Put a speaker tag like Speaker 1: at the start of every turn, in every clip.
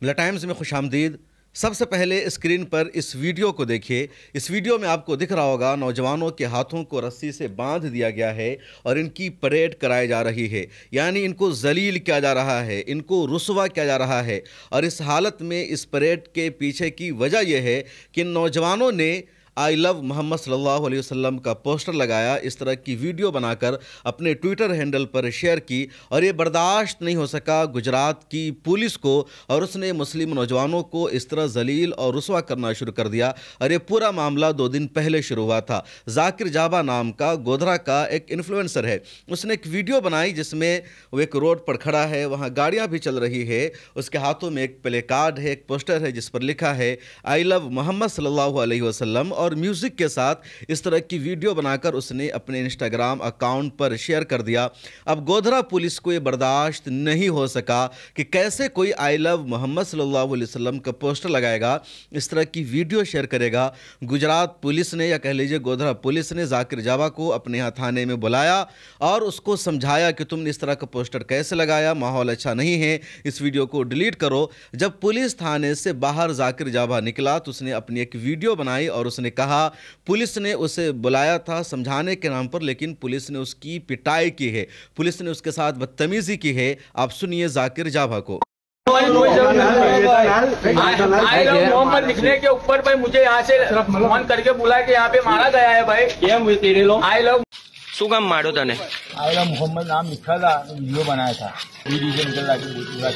Speaker 1: The times में खुश आमदीद। सबसे पहले स्क्रीन पर इस वीडियो को देखिए। इस वीडियो में आपको दिख रहा होगा नौजवानों के हाथों को रस्सी से बांध दिया गया है और इनकी परेड कराई जा रही है, यानी इनको जलील किया जा रहा है, इनको रुस्वा किया जा रहा है। और इस हालत में इस परेड के पीछे की वजह यह है कि नौजवानों ने आई लव मोहम्मद सल्लल्लाहु अलैहि वसल्लम का पोस्टर लगाया, इस तरह की वीडियो बनाकर अपने ट्विटर हैंडल पर शेयर की और ये बर्दाश्त नहीं हो सका गुजरात की पुलिस को, और उसने मुस्लिम नौजवानों को इस तरह जलील और रुस्वा करना शुरू कर दिया। और ये पूरा मामला 2 दिन पहले शुरू हुआ था। जाकिर जाबा नाम का गोधरा का एक इन्फ्लुएंसर है, उसने एक वीडियो बनाई जिसमें वो एक रोड पर खड़ा है, वहाँ गाड़ियाँ भी चल रही है, उसके हाथों में एक प्ले कार्ड है, एक पोस्टर है जिस पर लिखा है आई लव मोहम्मद सल्लल्लाहु अलैहि वसल्लम, और म्यूज़िक के साथ इस तरह की वीडियो बनाकर उसने अपने इंस्टाग्राम अकाउंट पर शेयर कर दिया। अब गोधरा पुलिस को ये बर्दाश्त नहीं हो सका कि कैसे कोई आई लव मोहम्मद सल्लल्लाहु अलैहि वसल्लम का पोस्टर लगाएगा, इस तरह की वीडियो शेयर करेगा। गुजरात पुलिस ने, या कह लीजिए गोधरा पुलिस ने, जाकिर जाबा को अपने यहाँ थाने में बुलाया और उसको समझाया कि तुमने इस तरह का पोस्टर कैसे लगाया, माहौल अच्छा नहीं है, इस वीडियो को डिलीट करो। जब पुलिस थाने से बाहर जाकिर जाबा निकला तो उसने अपनी एक वीडियो बनाई और उसने कहा पुलिस ने उसे बुलाया था समझाने के नाम पर, लेकिन पुलिस ने उसकी पिटाई की है, पुलिस ने उसके साथ बदतमीजी की है। आप सुनिए जाकिर जाबा को।
Speaker 2: आई लव मोहम्मद लिखने के ऊपर भाई मुझे यहाँ से फोन करके बुला के यहाँ पे मारा गया है भाई। क्या मुझे तेरे लोग आई लव
Speaker 3: શું કામ માર્યો તને?
Speaker 4: आई लव मोहम्मद नाम लिखा था, वीडियो बनाया था, बी डिवीजन के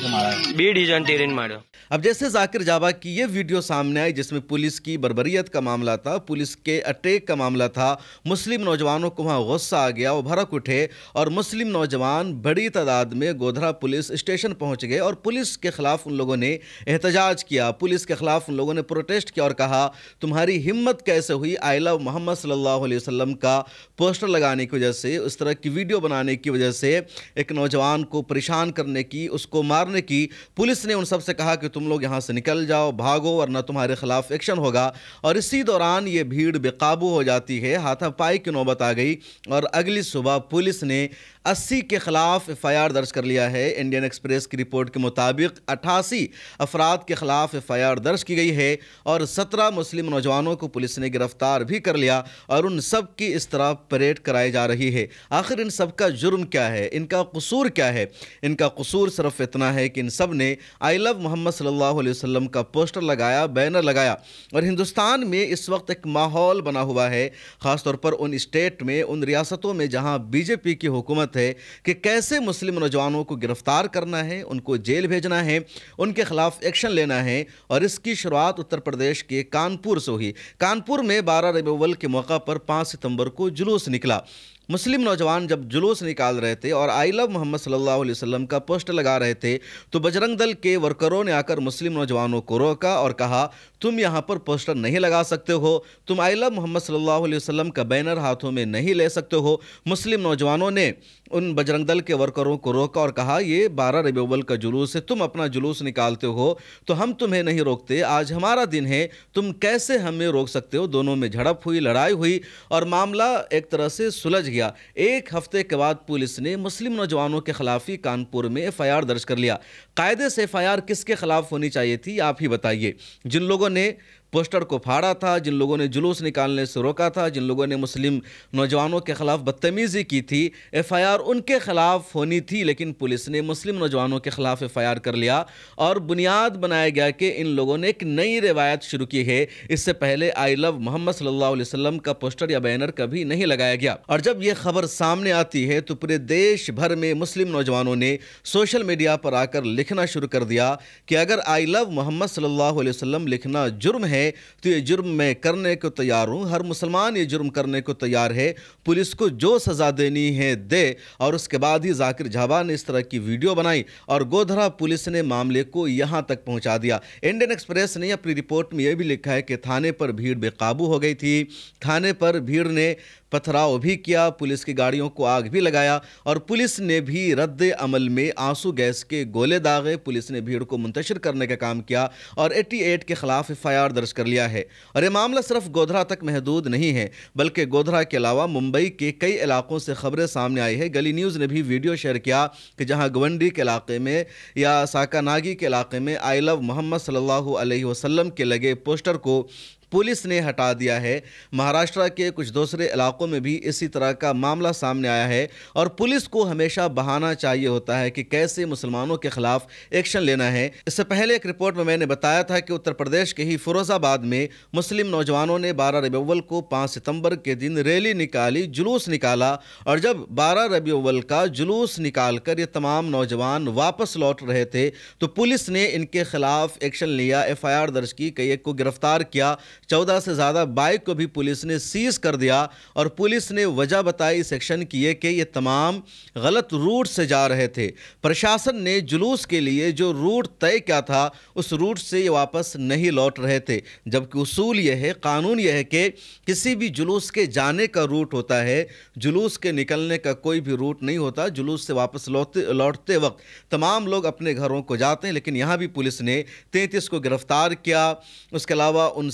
Speaker 4: मारा है।
Speaker 3: બી ડિવિઝન તીરીને માર્યો।
Speaker 1: अब जैसे जाकिर जाबा की ये वीडियो सामने आई जिसमें पुलिस की बर्बरियत का मामला था, पुलिस के अटैक का मामला था, मुस्लिम नौजवानों को वहाँ गुस्सा आ गया, वो भड़क उठे और मुस्लिम नौजवान बड़ी तादाद में गोधरा पुलिस स्टेशन पहुँच गए और पुलिस के ख़िलाफ़ उन लोगों ने एहतजाज किया, पुलिस के ख़िलाफ़ उन लोगों ने प्रोटेस्ट किया और कहा तुम्हारी हिम्मत कैसे हुई आई लव मोहम्मद सल्लल्लाहु अलैहि वसल्लम का पोस्टर लगाने की वजह से, उस तरह की वीडियो बनाने की वजह से, एक नौजवान को परेशान करने की, उसको मारने की। पुलिस ने उन सब से कहा कि तुम लोग यहाँ से निकल जाओ, भागो, वरना तुम्हारे खिलाफ एक्शन होगा। और इसी दौरान ये भीड़ बेकाबू हो जाती है, हाथापाई की नौबत आ गई और अगली सुबह पुलिस ने 80 के खिलाफ FIR दर्ज कर लिया है। इंडियन एक्सप्रेस की रिपोर्ट के मुताबिक 88 अफराद के खिलाफ FIR दर्ज की गई है और 17 मुस्लिम नौजवानों को पुलिस ने गिरफ्तार भी कर लिया और उन सब की इस तरह परेड कराई जा रही है। आखिर इन सब का जुर्म क्या है, इनका कसूर क्या है? इनका कसूर सिर्फ इतना है कि इन सब ने आई लव मोहम्मद सल्लल्लाहु अलैहि वसल्लम का पोस्टर लगाया, बैनर लगाया। और हिंदुस्तान में इस वक्त एक माहौल बना हुआ है, ख़ासतौर पर उन स्टेट में, उन रियासतों में जहां BJP की हुकूमत है, कि कैसे मुस्लिम नौजवानों को गिरफ्तार करना है, उनको जेल भेजना है, उनके खिलाफ एक्शन लेना है। और इसकी शुरुआत उत्तर प्रदेश के कानपुर से हुई। कानपुर में 12 रबीउल अव्वल के मौका पर 5 सितंबर को जुलूस निकला। मुस्लिम नौजवान जब जुलूस निकाल रहे थे और आई लव मोहम्मद सल्लल्लाहु अलैहि वसल्लम का पोस्टर लगा रहे थे तो बजरंग दल के वर्करों ने आकर मुस्लिम नौजवानों को रोका और कहा तुम यहाँ पर पोस्टर नहीं लगा सकते हो, तुम आई लव मोहम्मद सल्लल्लाहु अलैहि वसल्लम का बैनर हाथों में नहीं ले सकते हो। मुस्लिम नौजवानों ने उन बजरंग दल के वर्करों को रोका और कहा ये 12 रबीउल अव्वल का जुलूस है, तुम अपना जुलूस निकालते हो तो हम तुम्हें नहीं रोकते, आज हमारा दिन है, तुम कैसे हमें रोक सकते हो। दोनों में झड़प हुई, लड़ाई हुई और मामला एक तरह से सुलझ गया। एक हफ्ते के बाद पुलिस ने मुस्लिम नौजवानों के खिलाफ ही कानपुर में FIR दर्ज कर लिया। कायदे से FIR किसके खिलाफ होनी चाहिए थी, आप ही बताइए? जिन लोगों ने पोस्टर को फाड़ा था, जिन लोगों ने जुलूस निकालने से रोका था, जिन लोगों ने मुस्लिम नौजवानों के खिलाफ बदतमीज़ी की थी, FIR उनके खिलाफ होनी थी। लेकिन पुलिस ने मुस्लिम नौजवानों के खिलाफ FIR कर लिया और बुनियाद बनाया गया कि इन लोगों ने एक नई रिवायत शुरू की है। इससे पहले आई लव मोहम्मद सल्लल्लाहु अलैहि वसल्लम का पोस्टर या बैनर कभी नहीं लगाया गया। और जब यह खबर सामने आती है तो पूरे देश भर में मुस्लिम नौजवानों ने सोशल मीडिया पर आकर लिखना शुरू कर दिया कि अगर आई लव मोहम्मद सल्लल्लाहु अलैहि वसल्लम लिखना जुर्म है तो ये जुर्म मैं करने को तैयार हूँ, हर मुसलमान ये जुर्म करने को तैयार है, पुलिस को जो सज़ा देनी है दे। और उसके बाद ही जाकिर जाबा ने इस तरह की वीडियो बनाई और गोधरा पुलिस ने मामले को यहाँ तक पहुँचा दिया। इंडियन एक्सप्रेस ने अपनी रिपोर्ट में यह भी लिखा है कि थाने पर भीड़ बेकाबू हो गई थी, थाने पर भीड़ ने पथराव भी किया, पुलिस की गाड़ियों को आग भी लगाया और पुलिस ने भी रद्द अमल में आंसू गैस के गोले दागे। पुलिस ने भीड़ को मुंतशिर करने का काम किया और 88 के खिलाफ FIR दर्ज कर लिया है। और ये मामला सिर्फ गोधरा तक महदूद नहीं है, बल्कि गोधरा के अलावा मुंबई के कई इलाकों से खबरें सामने आई है। गली न्यूज़ ने भी वीडियो शेयर किया कि जहां गवंडी के इलाके में या साकानागी के इलाके में आई लव मोहम्मद सल्लल्लाहु अलैहि वसल्लम के लगे पोस्टर को पुलिस ने हटा दिया है। महाराष्ट्र के कुछ दूसरे इलाकों में भी इसी तरह का मामला सामने आया है और पुलिस को हमेशा बहाना चाहिए होता है कि कैसे मुसलमानों के खिलाफ एक्शन लेना है। इससे पहले एक रिपोर्ट में मैंने बताया था कि उत्तर प्रदेश के ही फिरोजाबाद में मुस्लिम नौजवानों ने 12 रबी अव्वल को 5 सितंबर के दिन रैली निकाली, जुलूस निकाला और जब 12 रबी अव्वल का जुलूस निकाल कर ये तमाम नौजवान वापस लौट रहे थे तो पुलिस ने इनके खिलाफ एक्शन लिया, FIR दर्ज की, कई एक को गिरफ्तार किया। 14 से ज़्यादा बाइक को भी पुलिस ने सीज कर दिया और पुलिस ने वजह बताई इस एक्शन की है कि ये तमाम गलत रूट से जा रहे थे। प्रशासन ने जुलूस के लिए जो रूट तय किया था उस रूट से ये वापस नहीं लौट रहे थे, जबकि उसूल ये है, कानून ये है कि किसी भी जुलूस के जाने का रूट होता है, जुलूस के निकलने का कोई भी रूट नहीं होता। जुलूस से वापस लौटते वक्त तमाम लोग अपने घरों को जाते हैं, लेकिन यहाँ भी पुलिस ने 33 को गिरफ्तार किया। उसके अलावा उन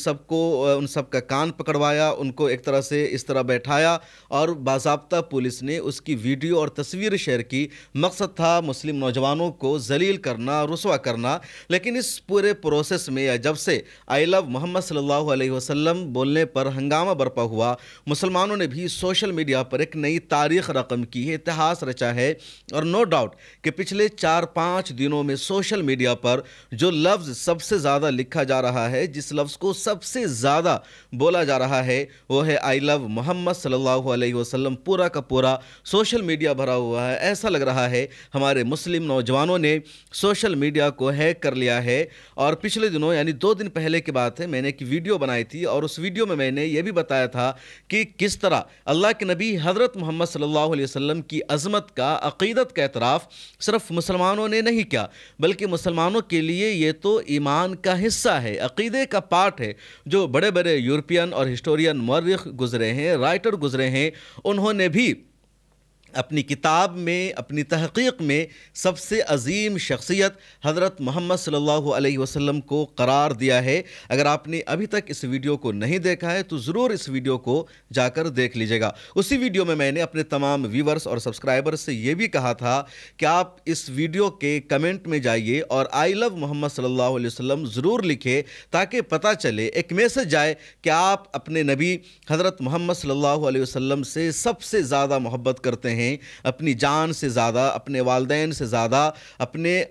Speaker 1: सब का कान पकड़वाया, उनको एक तरह से इस तरह बैठाया और बाज़ाब्ता पुलिस ने उसकी वीडियो और तस्वीर शेयर की। मकसद था मुस्लिम नौजवानों को जलील करना, रुसवा करना। लेकिन इस पूरे प्रोसेस में या जब से आई लव मोहम्मद सल्लल्लाहु अलैहि वसल्लम बोलने पर हंगामा बरपा हुआ, मुसलमानों ने भी सोशल मीडिया पर एक नई तारीख रकम की है, इतिहास रचा है। और नो डाउट कि पिछले 4-5 दिनों में सोशल मीडिया पर जो लफ्ज़ सबसे ज़्यादा लिखा जा रहा है, जिस लफ्ज़ को सबसे ज़्यादा बोला जा रहा है, वो है आई लव मोहम्मद सल्लल्लाहु अलैहि वसल्लम। पूरा का पूरा सोशल मीडिया भरा हुआ है। ऐसा लग रहा है हमारे मुस्लिम नौजवानों ने सोशल मीडिया को हैक कर लिया है। और पिछले दिनों यानी 2 दिन पहले की बात है, मैंने एक वीडियो बनाई थी और उस वीडियो में मैंने ये भी बताया था कि किस तरह अल्लाह के नबी हज़रत मोहम्मद सल्लल्लाहु अलैहि वसल्लम की अज़मत का, अक़ीदत का एतराफ़ सिर्फ मुसलमानों ने नहीं किया, बल्कि मुसलमानों के लिए ये तो ईमान का हिस्सा है, अक़ीदे का पार्ट है। जो बड़े बड़े यूरोपियन और हिस्टोरियन मौर्रिख़ गुज़रे हैं, राइटर गुज़रे हैं, उन्होंने भी अपनी किताब में, अपनी तहक़ीक़ में सबसे अजीम शख्सियत हज़रत मोहम्मद सल्लल्लाहु अलैहि वसल्लम को करार दिया है। अगर आपने अभी तक इस वीडियो को नहीं देखा है तो ज़रूर इस वीडियो को जाकर देख लीजिएगा। उसी वीडियो में मैंने अपने तमाम व्यूवर्स और सब्सक्राइबर्स से ये भी कहा था कि आप इस वीडियो के कमेंट में जाइए और आई लव मोहम्मद सल्लल्लाहु अलैहि वसल्लम ज़रूर लिखें, ताकि पता चले, एक मैसेज जाए कि आप अपने नबी हज़रत मोहम्मद सल्लल्लाहु अलैहि वसल्लम से सबसे ज़्यादा मोहब्बत करते हैं, अपनी जान से ज़्यादा, अपने वालिदैन से ज़्यादा, अपने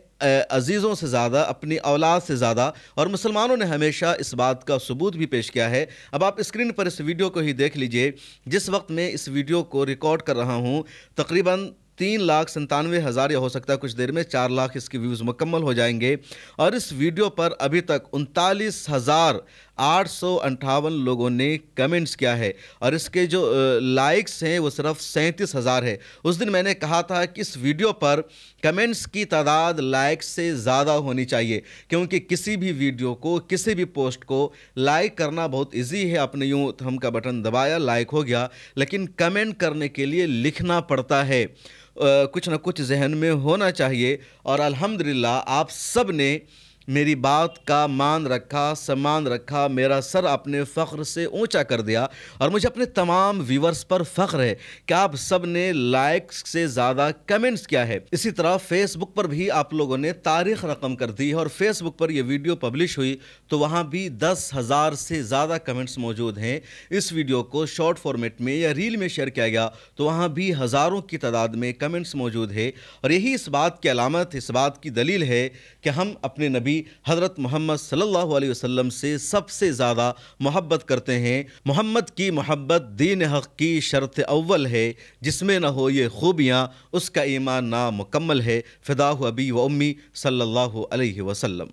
Speaker 1: अजीज़ों से ज़्यादा, अपनी औलाद से ज़्यादा। और मुसलमानों ने हमेशा इस बात का सबूत भी पेश किया है। अब आप स्क्रीन पर इस वीडियो को ही देख लीजिए। जिस वक्त मैं इस वीडियो को रिकॉर्ड कर रहा हूँ, तकरीबन 3,97,000 या हो सकता है कुछ देर में 4 लाख इसके व्यूज़ मुकम्मल हो जाएंगे। और इस वीडियो पर अभी तक 39,858 लोगों ने कमेंट्स किया है और इसके जो लाइक्स हैं वो सिर्फ 37,000 है। उस दिन मैंने कहा था कि इस वीडियो पर कमेंट्स की तादाद लाइक्स से ज़्यादा होनी चाहिए, क्योंकि किसी भी वीडियो को, किसी भी पोस्ट को लाइक करना बहुत ईजी है। आपने यूँ थंब का बटन दबाया, लाइक हो गया, लेकिन कमेंट करने के लिए लिखना पड़ता है। कुछ ना कुछ जहन में होना चाहिए। और अल्हम्दुलिल्लाह आप सब ने मेरी बात का मान रखा, सम्मान रखा, मेरा सर अपने फ़ख्र से ऊंचा कर दिया। और मुझे अपने तमाम व्यूवर्स पर फ़ख्र है कि आप सब ने लाइक्स से ज़्यादा कमेंट्स किया है। इसी तरह फेसबुक पर भी आप लोगों ने तारीख़ रकम कर दी है और फेसबुक पर यह वीडियो पब्लिश हुई तो वहाँ भी 10,000 से ज़्यादा कमेंट्स मौजूद हैं। इस वीडियो को शॉर्ट फॉर्मेट में या रील में शेयर किया गया तो वहाँ भी हज़ारों की तादाद में कमेंट्स मौजूद है। और यही इस बात की अलामत, इस बात की दलील है कि हम अपने नबी हज़रत मोहम्मद सल्लल्लाहु अलैहि वसल्लम से सबसे ज़्यादा मोहब्बत करते हैं। मोहम्मद की मोहब्बत दीन हक़ की शर्त अव्वल है, जिसमें न हो ये खूबियाँ उसका ईमान नामुकम्मल है। फ़िदा हु अबी व उम्मी सल्लल्लाहु अलैहि वसल्लम।